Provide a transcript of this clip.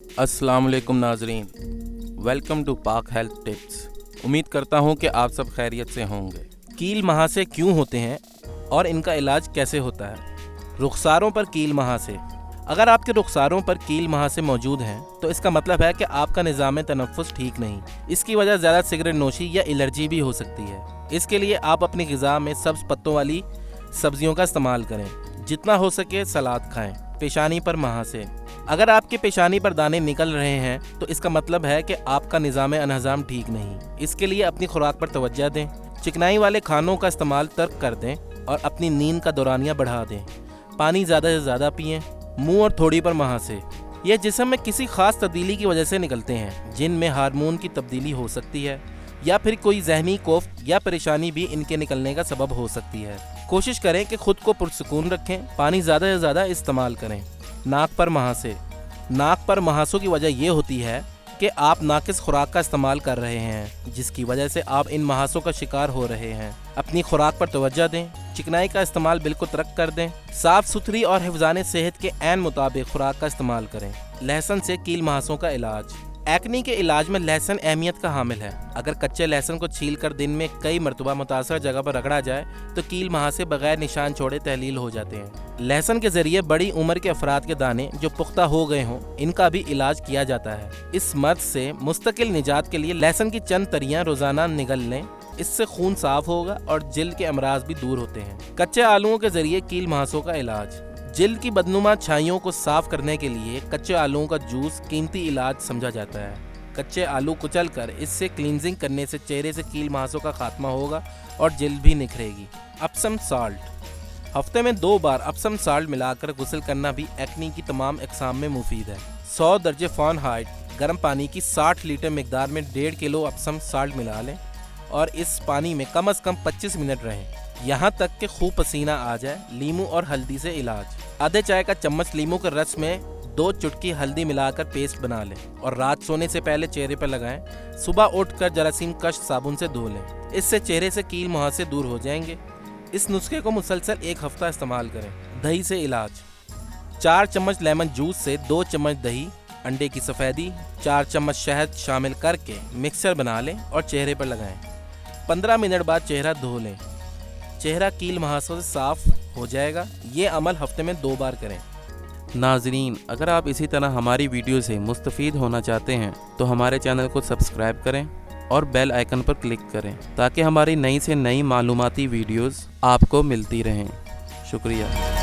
अस्सलाम वालेकुम नाजरीन, वेलकम टू पाक हेल्थ टिप्स। उम्मीद करता हूँ कि आप सब खैरियत से होंगे। कील महासे क्यों होते हैं और इनका इलाज कैसे होता है? रुखसारों पर कील महासे। अगर आपके रुखसारों पर कील महासे मौजूद हैं तो इसका मतलब है कि आपका निज़ाम तनफ़ुस ठीक नहीं। इसकी वजह ज़्यादा सिगरेट नोशी या एलर्जी भी हो सकती है। इसके लिए आप अपनी ग़िज़ा में सब्ज़ पत्तों वाली सब्जियों का इस्तेमाल करें। जितना हो सके सलाद खाएं। पेशानी पर महासे। अगर आपके पेशानी पर दाने निकल रहे हैं तो इसका मतलब है कि आपका निज़ाम अनहज़ाम ठीक नहीं। इसके लिए अपनी खुराक पर तवज्जो दें, चिकनाई वाले खानों का इस्तेमाल तर्क कर दें और अपनी नींद का दौरानिया बढ़ा दें। पानी ज़्यादा से ज़्यादा पिएं। मुंह और थोड़ी पर महासे। यह जिस्म में किसी खास तब्दीली की वजह से निकलते हैं, जिनमें हार्मोन की तब्दीली हो सकती है या फिर कोई जहनी कोफ या परेशानी भी इनके निकलने का सबब हो सकती है। कोशिश करें कि खुद को पुरसुकून रखें। पानी ज़्यादा से ज़्यादा इस्तेमाल करें। नाक पर महासे। नाक पर महासों की वजह यह होती है कि आप नाकिस खुराक का इस्तेमाल कर रहे हैं, जिसकी वजह से आप इन महासों का शिकार हो रहे हैं। अपनी खुराक पर तवज्जो दें। चिकनाई का इस्तेमाल बिल्कुल तर्क कर दें। साफ़ सुथरी और हिफ्ज़ाने सेहत के ऐन मुताबिक खुराक का इस्तेमाल करें। लहसुन से कील महासों का इलाज। एक्नी के इलाज में लहसुन अहमियत का हामिल है। अगर कच्चे लहसुन को छील कर दिन में कई मरतबा मुतासर जगह पर रगड़ा जाए तो कील महासे बगैर निशान छोड़े तहलील हो जाते हैं। लहसुन के जरिए बड़ी उम्र के अफराद के दाने जो पुख्ता हो गए हों, इनका भी इलाज किया जाता है। इस मर्ज से मुस्तकिल निजात के लिए लहसुन की चंद तरियां रोजाना निगल लें। इससे खून साफ होगा और जिल्द के अमराज भी दूर होते हैं। कच्चे आलूओं के जरिए कील महासों का इलाज। जिल्द की बदनुमा छाइयों को साफ करने के लिए कच्चे आलूओं का जूस कीमती इलाज समझा जाता है। कच्चे आलू कुचल कर इससे क्लींजिंग करने से चेहरे से कील महासों का खात्मा होगा और जिल्द भी निखरेगी। अपसम साल्ट। हफ्ते में 2 बार अपसम साल्ट मिलाकर गुस्ल करना भी एक्नी की तमाम अक़साम में मुफीद है। 100 दर्जे फ़ारेनहाइट गर्म पानी की 60 लीटर मकदार में 1.5 किलो अपसम साल्ट मिला लें और इस पानी में कम से कम 25 मिनट रहें, यहाँ तक कि खूब पसीना आ जाए। लीमू और हल्दी से इलाज। आधे चाय का चम्मच लीमू के रस में 2 चुटकी हल्दी मिलाकर पेस्ट बना लें और रात सोने से पहले चेहरे पर लगाएं। सुबह उठकर जरासीम कश साबुन से धो लें। इससे चेहरे से कील मुहासे दूर हो जाएंगे। इस नुस्खे को मुसलसल 1 हफ्ता इस्तेमाल करें। दही से इलाज। 4 चम्मच लेमन जूस से 2 चम्मच दही, अंडे की सफ़ेदी, 4 चम्मच शहद शामिल करके मिक्सर बना लें और चेहरे पर लगाएं। 15 मिनट बाद चेहरा धो लें। चेहरा कील महासों से साफ हो जाएगा। ये अमल हफ्ते में 2 बार करें। नाजरीन, अगर आप इसी तरह हमारी वीडियो से मुस्तफ़ीद होना चाहते हैं तो हमारे चैनल को सब्सक्राइब करें और बेल आइकन पर क्लिक करें ताकि हमारी नई से नई मालूमाती वीडियोस आपको मिलती रहें। शुक्रिया।